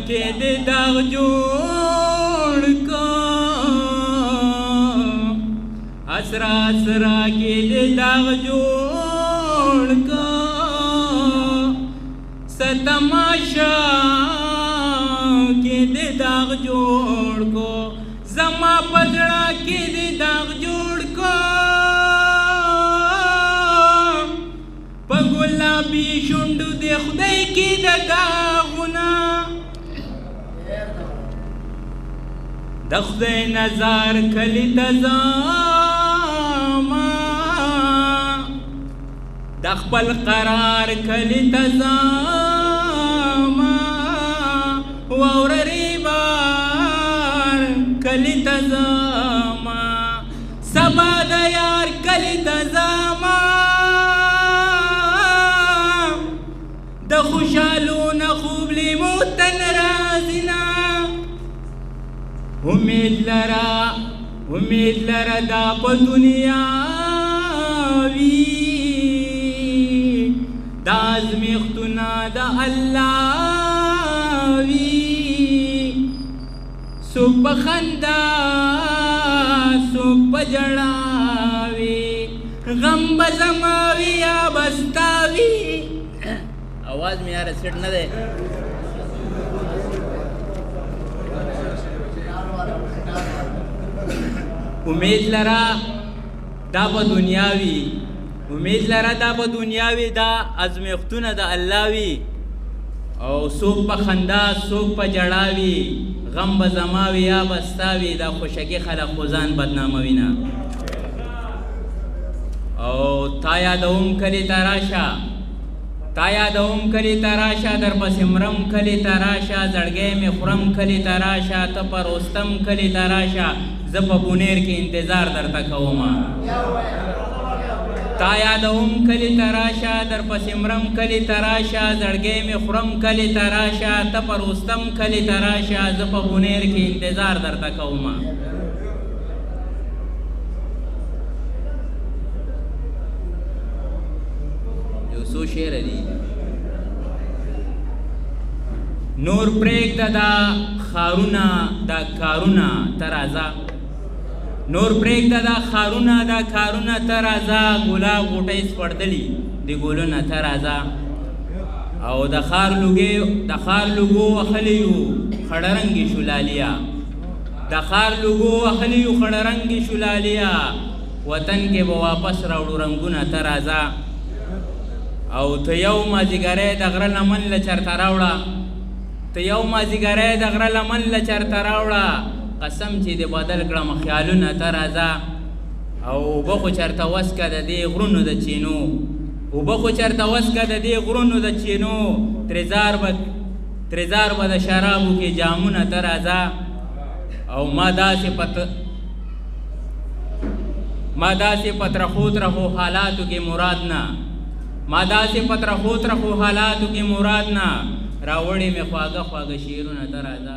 کې دې داغ جوړ کا اسرا اسرا کې دې داغ جوړ کا ستماشا کې دې داغ جوړ کو زما پزړه کې دې داغ جوړ کو په ګلابي شونډو دې خدای کې د داغونه د خدای نظر کلی تزاما د خپل قرار کلی تزاما واورری بار کلی تزاما سبا د یار کلی تزاما د خوشالونه خوب لیمو تن رازینا امید لرا دا په دنیا وی دا ازمیختونه د الله وی څوک په خندا څوک په ژړا وي غم به زما وي یا به ستا وي आवाज में यार सेट न दे امید لرا دا په دنیاوی امید لرا دا په دنیاوی دا ازمیختونه د الله وی او څوک په خندا څوک په جړاوی غم به زماوی یا بستاوی دا خوشکی خلق خوزان بدناموی نه او تا یادوم کلی تراشا تا یادوم کلی تراشا در پس مرم کلی تراشا زړګی می خورم کلی تراشا ته پر رستم کلی تراشا زه په بونیر کې انتظار درته کوم تا یادوم کلی تراشا در پس مرم کلی تراشا زړګی می خورم کلی تراشا ته پر رستم کلی تراشا زه په بونیر کې انتظار درته کوم سو شعر دی نور پریک دا خارونا دا کارونا ترازا نور پریک دا خارونا دا کارونا ترازا ګلا غوټي سپړدلی دی ګولونه ترازا او د خار لوګو اخلیو خړرنګي شولالیا د خار لوګو اخلیو خړرنګي شولالیا وطن کې به واپس راوړو رنگونه ترازا او ته یو مازیګری د غره لمن له چرته راوړه ته یو مازیګری د غره لمن له چرته راوړه قسم چې د بدل کړم خیالونه ته راځه او اوبه خو چرته وسکه د دې غرونو د چینو اوبه خو چرته وسکه د دې غرونو د چینو ترزار به د شرابو کې جامونه ته راځه او ما داسې پترخو ترخو حالاتو کې مراد نه ما داسې پترخو ترخو حالاتو کې مراد نه راوړې مې خواږه شعرونه ته راځه